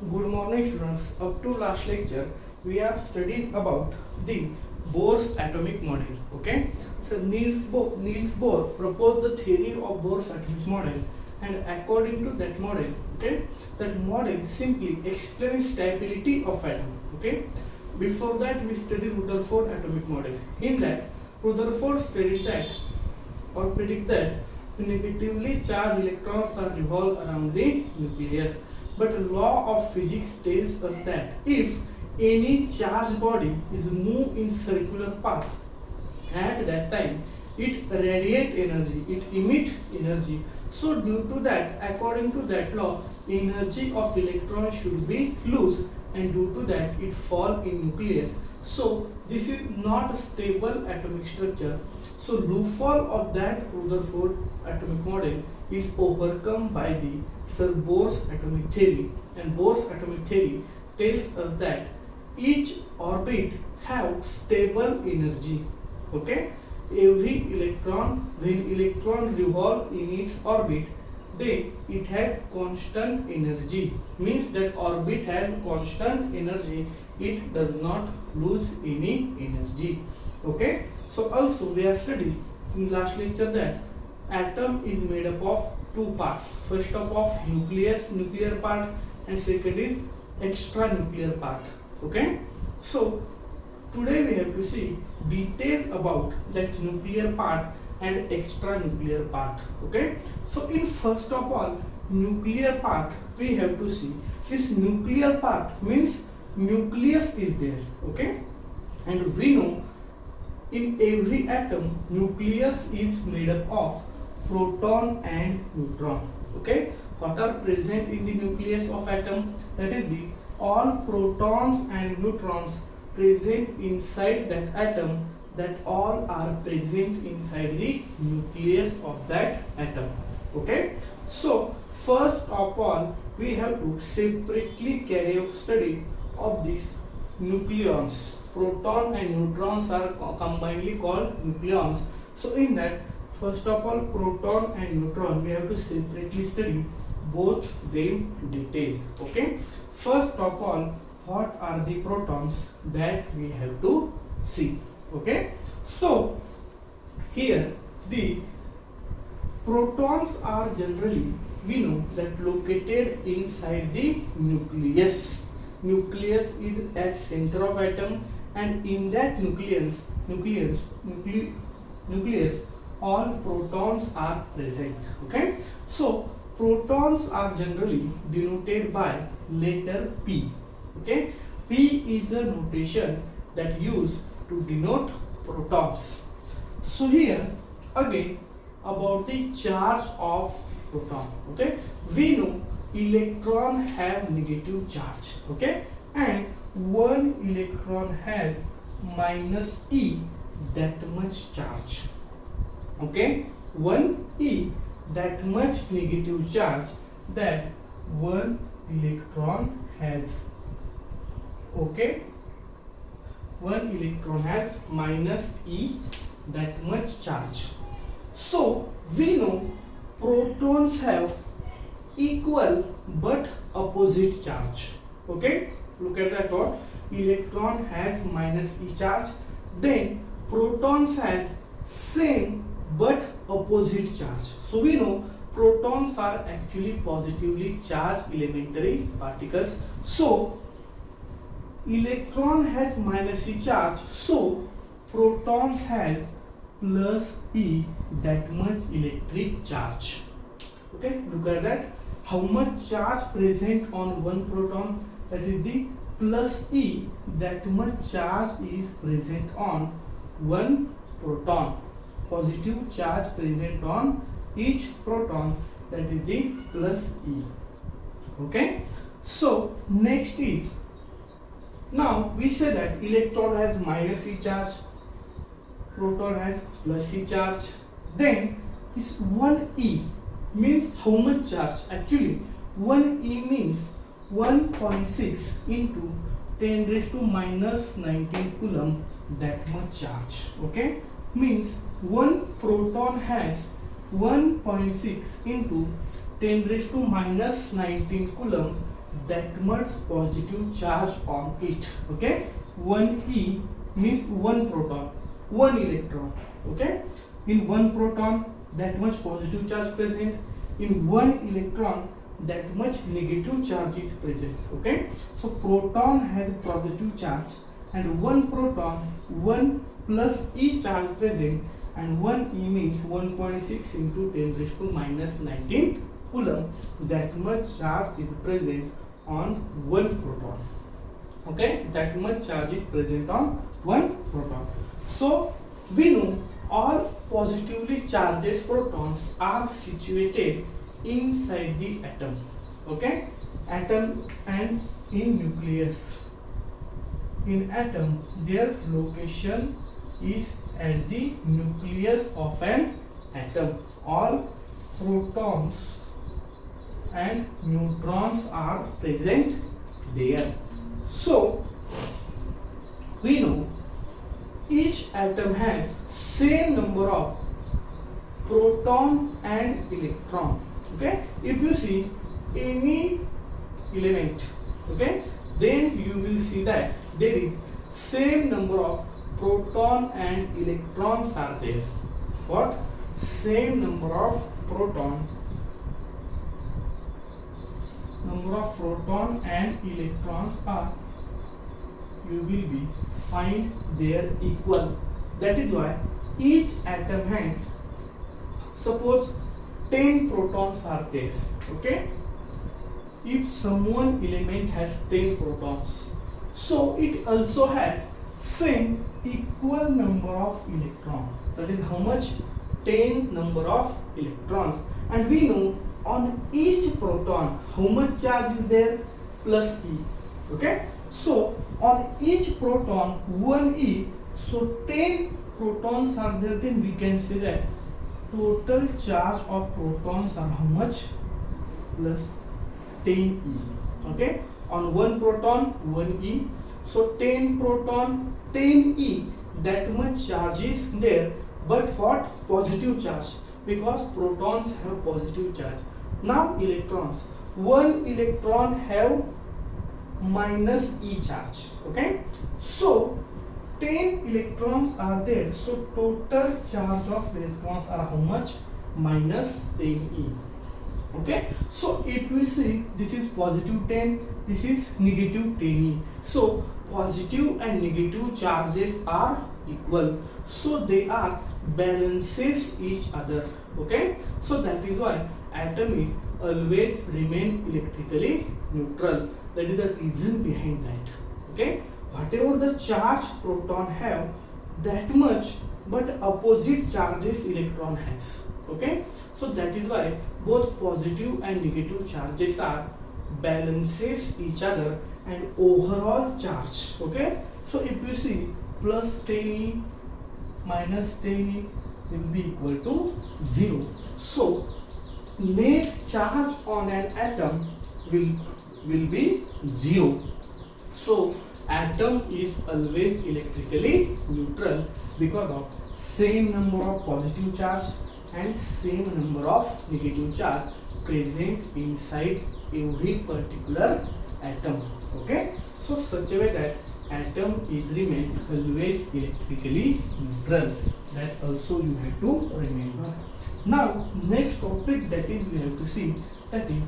Good morning students. Up to last lecture we are studying about the Bohr's atomic model. Okay. So Niels Bohr proposed the theory of Bohr's atomic model, and according to that model, okay, that model simply explains stability of atom. Okay. Before that we studied Rutherford atomic model. In that Rutherford studied that or predict that negatively charged electrons are revolve around the nucleus. But law of physics tells us that if any charged body is moved in circular path, at that time it radiate energy, it emit energy. So due to that, according to that law, energy of electron should be loose, and due to that it fall in nucleus. So this is not a stable atomic structure. So loop fall of that Rutherford atomic model is overcome by the Sir Bohr's atomic theory, and Bohr's atomic theory tells us that each orbit have stable energy. Okay, every electron, when electron revolve in its orbit, then it has constant energy. Means that orbit has constant energy. It does not lose any energy. Okay. So also we have studied in last lecture that atom is made up of two parts. First of all nuclear part, and second is extranuclear part. Okay. So today we have to see detail about that nuclear part and extranuclear part. Okay. So in first of all nuclear part we have to see this nuclear part means nucleus is there. Okay. And we know in every atom nucleus is made up of proton and neutron. Okay, what are present in the nucleus of atom? That is the all protons and neutrons present inside that atom, that all are present inside the nucleus of that atom. Okay, so first of all we have to separately carry out study of these nucleons. Proton and neutrons are combinedly called nucleons. So in that, first of all proton and neutron we have to separately study both them detail. Okay, first of all what are the protons that we have to see. Okay, so here the protons are generally, we know that Located inside the nucleus. Nucleus is at center of atom, and in that nucleus all protons are present. Okay, so protons are generally denoted by letter P. Okay, P is a notation that used to denote protons. So here again about the charge of proton. Okay, we know electron have negative charge. Okay, and one electron has minus E that much charge. Okay, 1 E that much negative charge that one electron has. Okay, one electron has minus E that much charge. So we know protons have equal but opposite charge. Okay, look at that one. Electron has minus E charge, then protons has same but opposite charge. So we know protons are actually positively charged elementary particles. So electron has minus E charge, so protons has plus E that much electric charge. Okay, look at that. How much charge present on one proton? That is the plus E, that much charge is present on one proton. Positive charge present on each proton, that is the plus E. Okay, so next is, now we say that electron has minus E charge, proton has plus E charge, then this 1E means how much charge? Actually 1E means 1.6 into 10 raised to minus 19 coulomb, that much charge. Okay, means one proton has 1.6 into 10 raised to minus 19 coulomb, that much positive charge on it. Okay, 1e means one proton, one electron. Okay, in one proton that much positive charge present, in one electron that much negative charge is present. Okay, so proton has a positive charge and one proton, 1 plus e charge present, and 1e means 1.6 into 10 raised to minus 19 coulomb. That much charge is present on one proton. Okay, that much charge is present on one proton. So we know all positively charged protons are situated inside the atom. Okay, atom and in nucleus. In atom, their location is at the nucleus of an atom. All protons and neutrons are present there. So we know each atom has same number of proton and electron. Okay, if you see any element, okay, then you will see that there is same number of proton and electrons are there. What? Same number of proton and electrons are, you will be find their equal. That is why each atom has, suppose 10 protons are there. Okay, if someone element has 10 protons, so it also has same equal number of electrons. That is how much? 10 number of electrons. And we know on each proton how much charge is there? Plus e. Okay, so on each proton 1e, so 10 protons are there, then we can say that total charge of protons are how much? Plus 10e. Okay, on one proton 1e, so 10 proton 10e, that much charge is there. But what? Positive charge, because protons have positive charge. Now electrons, one electron have minus e charge. Okay, so 10 electrons are there, so total charge of electrons are how much? Minus 10e. Okay, so if we see, this is positive 10, this is negative 10e, so positive and negative charges are equal, so they are balances each other. Okay, so that is why atom is always remain electrically neutral. That is the reason behind that. Okay, whatever the charge proton have, that much, but opposite charges electron has. Okay, so that is why both positive and negative charges are balances each other and overall charge. Okay, so if you see plus 10e minus 10e will be equal to 0. So net charge on an atom will be 0. So atom is always electrically neutral because of same number of positive charge and same number of negative charge present inside every particular atom. Okay, so such a way that atom is remain always electrically neutral. That also you have to remember. Now next topic that is we have to see, that is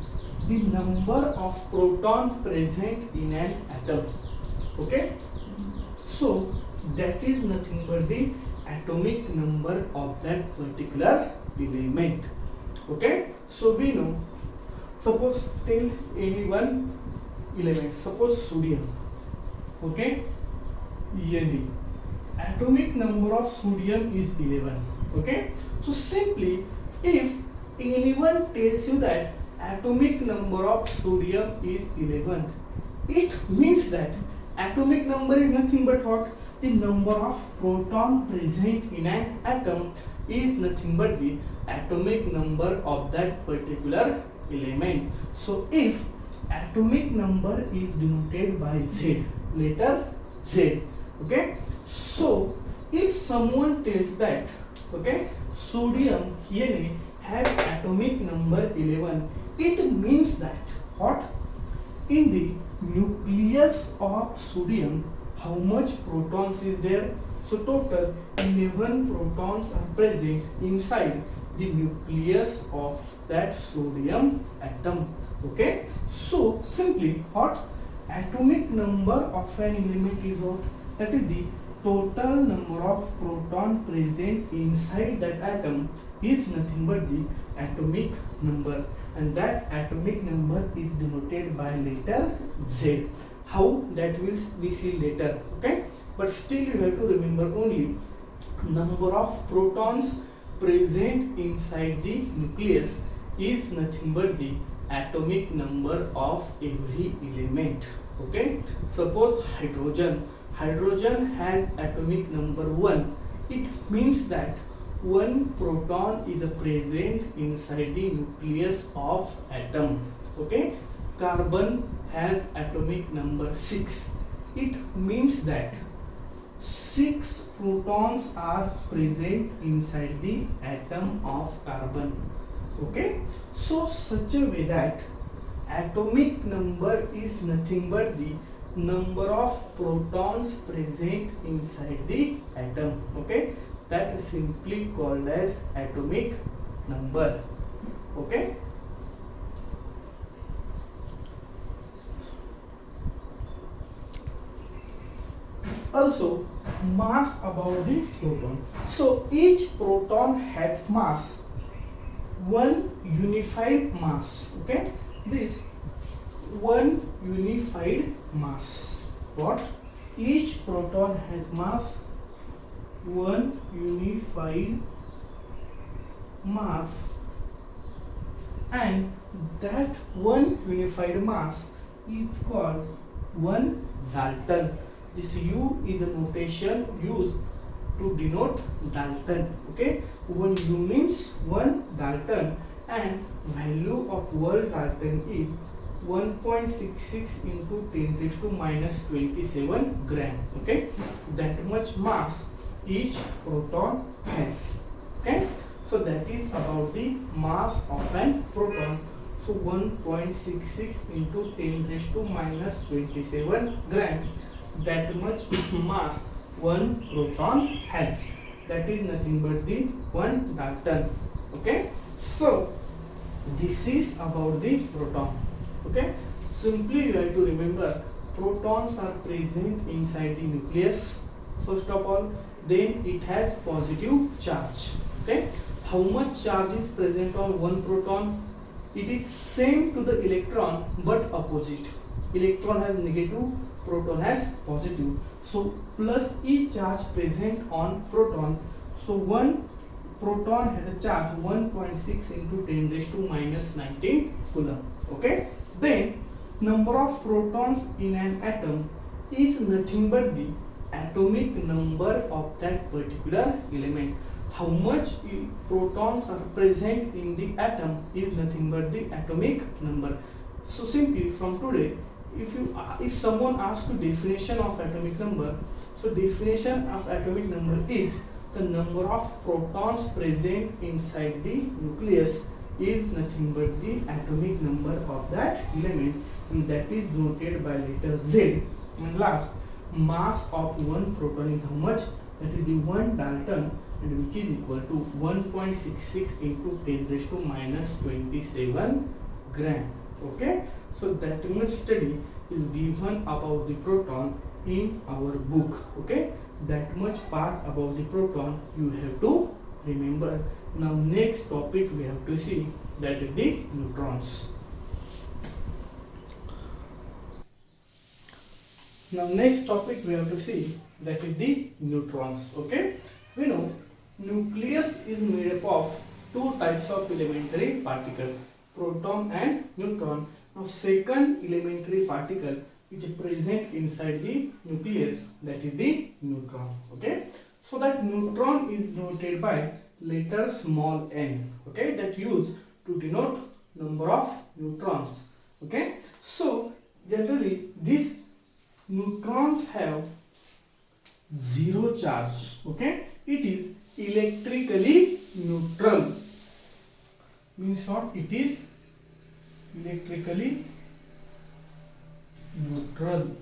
the number of proton present in an atom. Okay, so that is nothing but the atomic number of that particular element. Okay, so we know, suppose tell any one element, suppose sodium. Okay, Ne, atomic number of sodium is 11. Okay, so simply if anyone tells you that atomic number of sodium is 11, it means that atomic number is nothing but what? The number of proton present in an atom is nothing but the atomic number of that particular element. So if atomic number is denoted by Z, letter Z. Okay, so if someone tells that, okay, sodium here has atomic number 11, it means that what? In the nucleus of sodium, how much protons is there? So total 11 protons are present inside the nucleus of that sodium atom. Okay, so simply what atomic number of an element is what? That is the total number of proton present inside that atom is nothing but the atomic number, and that atomic number is denoted by letter Z. How that will we see later. Okay, but still you have to remember only number of protons present inside the nucleus is nothing but the atomic number of every element. Okay, suppose hydrogen has atomic number 1. It means that one proton is present inside the nucleus of atom. Okay, carbon has atomic number 6. It means that 6 protons are present inside the atom of carbon. Okay, so such a way that atomic number is nothing but the number of protons present inside the atom. Okay, that is simply called as atomic number. Okay, also mass about the proton. So each proton has mass, one unified mass. Okay, this one unified mass. What? Each proton has mass, one unified mass, and that one unified mass is called 1 Dalton. This U is a notation used to denote Dalton. Okay, 1 U means 1 Dalton, and value of 1 Dalton is 1.66 into 10 raised to minus 27 gram. Okay, that much mass each proton has. Okay, so that is about the mass of an proton. So 1.66 into 10 raised to minus 27 gram, that much mass one proton has. That is nothing but the 1 Dalton. Okay, so this is about the proton. Okay, simply you have to remember protons are present inside the nucleus first of all, then it has positive charge. Okay, how much charge is present on one proton? It is same to the electron but opposite. Electron has negative, proton has positive. So plus each charge present on proton. So one proton has a charge 1.6 into 10 raised to minus 19 coulomb. Okay, then number of protons in an atom is nothing but the atomic number of that particular element. How much protons are present in the atom is nothing but the atomic number. So simply from today, if someone asks you definition of atomic number, so definition of atomic number is the number of protons present inside the nucleus is nothing but the atomic number of that element, and that is noted by letter Z. And last, mass of one proton is how much? That is the 1 Dalton, and which is equal to 1.66 into 10 raised to minus 27 gram. Okay, so that much study is given about the proton in our book. Okay, that much part about the proton you have to remember. Now next topic we have to see, that is the neutrons. Now next topic we have to see, that is the neutrons. Okay, we know nucleus is made up of two types of elementary particle, proton and neutron. Now second elementary particle which is present inside the nucleus, that is the neutron. Okay, so that neutron is denoted by letter small n. Okay, that used to denote number of neutrons. Okay, so generally these neutrons have zero charge. Okay, it is electrically neutral. Means what? It is electrically neutral.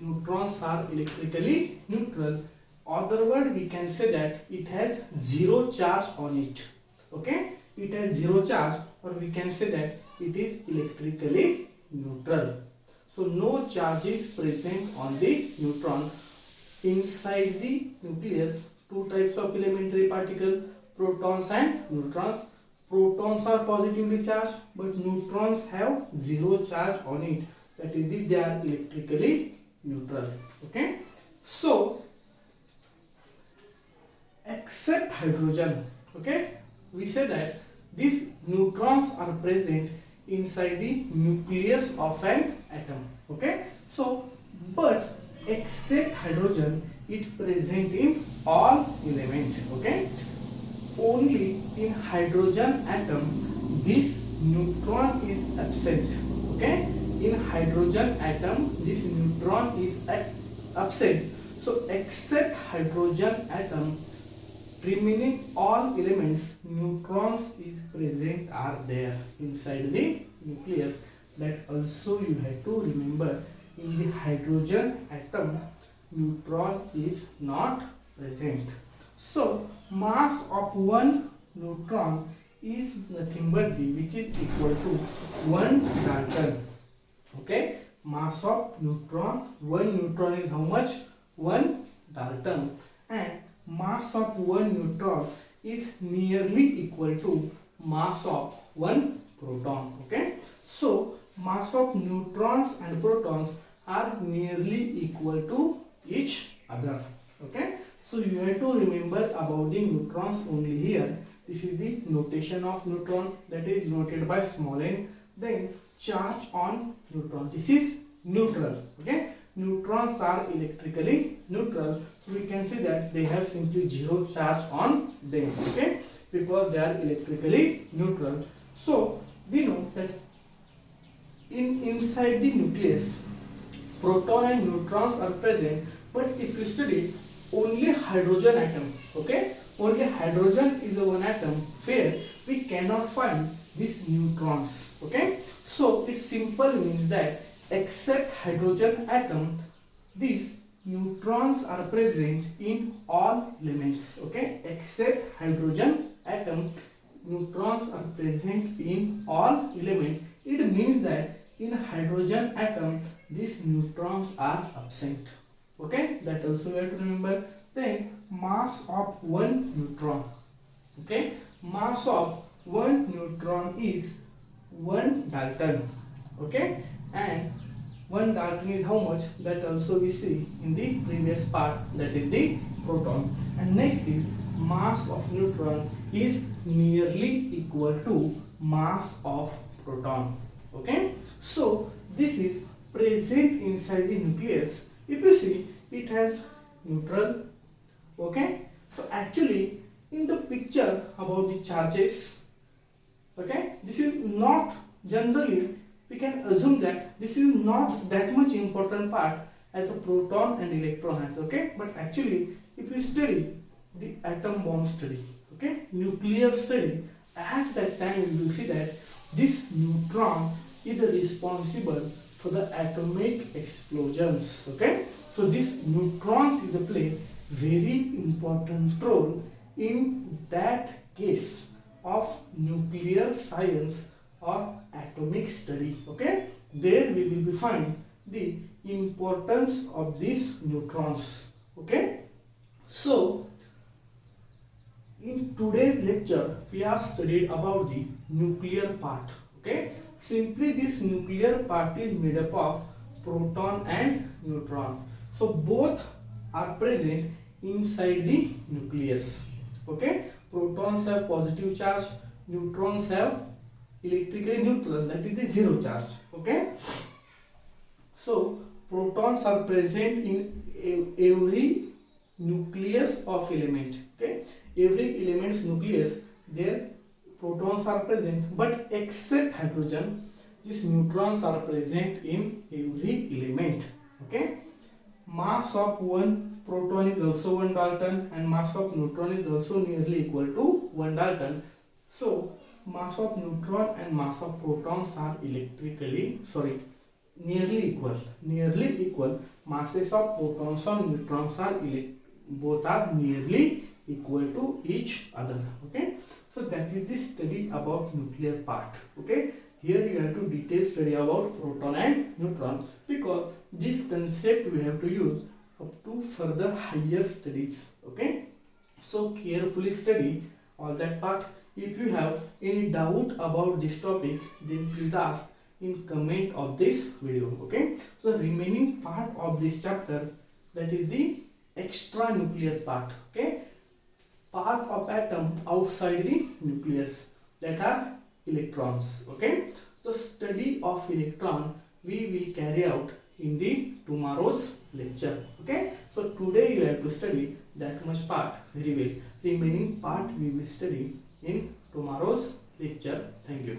Neutrons are electrically neutral. Other word, we can say that it has zero charge on it. Okay, it has zero charge, or we can say that it is electrically neutral. So no charge is present on the neutron. Inside the nucleus, two types of elementary particle, protons and neutrons. Protons are positively charged, but neutrons have zero charge on it. That is, they are electrically neutral. Okay, so except hydrogen, okay, we say that these neutrons are present inside the nucleus of an atom. Okay, so but except hydrogen, it present in all elements. Okay, only in hydrogen atom this neutron is absent. Okay, in hydrogen atom this neutron is absent. So except hydrogen atom, remaining all elements, neutrons is present, are there inside the nucleus. That also you have to remember. In the hydrogen atom, neutron is not present. So mass of one neutron is nothing but the, which is equal to 1 Dalton. Okay, mass of neutron, one neutron is how much? 1 Dalton. And mass of one neutron is nearly equal to mass of one proton. Okay, so mass of neutrons and protons are nearly equal to each other. Okay, so you have to remember about the neutrons only here. This is the notation of neutron, that is noted by small n. Then charge on neutron, this is neutral. Okay, neutrons are electrically neutral, so we can say that they have simply zero charge on them. Okay, because they are electrically neutral. So we know that inside the nucleus, proton and neutrons are present, but if you study only hydrogen atom, okay, only hydrogen is the one atom where we cannot find these neutrons. Okay, so it simple means that except hydrogen atom, these neutrons are present in all elements. Okay, except hydrogen atom, neutrons are present in all elements. It means that in hydrogen atom these neutrons are absent. Okay, that also you have to remember. Then mass of one neutron. Okay, mass of one neutron is 1 Dalton. Okay, and 1 Dalton is how much? That also we see in the previous part, that is the proton. And next is mass of neutron is nearly equal to mass of proton. Okay, so this is present inside the nucleus. If you see, it has neutral. Okay, so actually in the picture about the charges, okay, this is not, generally we can assume that this is not that much important part as the proton and electron has. Okay, but actually if you study the atom bomb study, okay, nuclear study, at that time you will see that this neutron is responsible for the atomic explosions. Okay, so this neutrons is the play very important role in that case of nuclear science or atomic study. Okay, there we will be find the importance of these neutrons. Okay, so in today's lecture we have studied about the nuclear part. Okay, simply this nuclear part is made up of proton and neutron. So both are present inside the nucleus. Okay, protons have positive charge, neutrons have electrically neutral, that is the zero charge. Okay, so protons are present in every nucleus of element. Okay, every element's nucleus, there protons are present, but except hydrogen, these neutrons are present in every element. Okay, mass of one proton is also 1 Dalton and mass of neutron is also nearly equal to 1 Dalton. So mass of neutron and mass of protons are nearly equal masses of protons or neutrons are both are nearly equal to each other. Okay, so that is the study about nuclear part. Okay, here you have to detail study about proton and neutron, because this concept we have to use up to further higher studies. Okay, so carefully study all that part. If you have any doubt about this topic, then please ask in comment of this video. Okay, so the remaining part of this chapter, that is the extra nuclear part. Okay, part of atom outside the nucleus, that are electrons. Okay, so study of electron we will carry out in the tomorrow's lecture. Okay, so today you have to study that much part very well. Remaining part we will study in tomorrow's lecture. Thank you.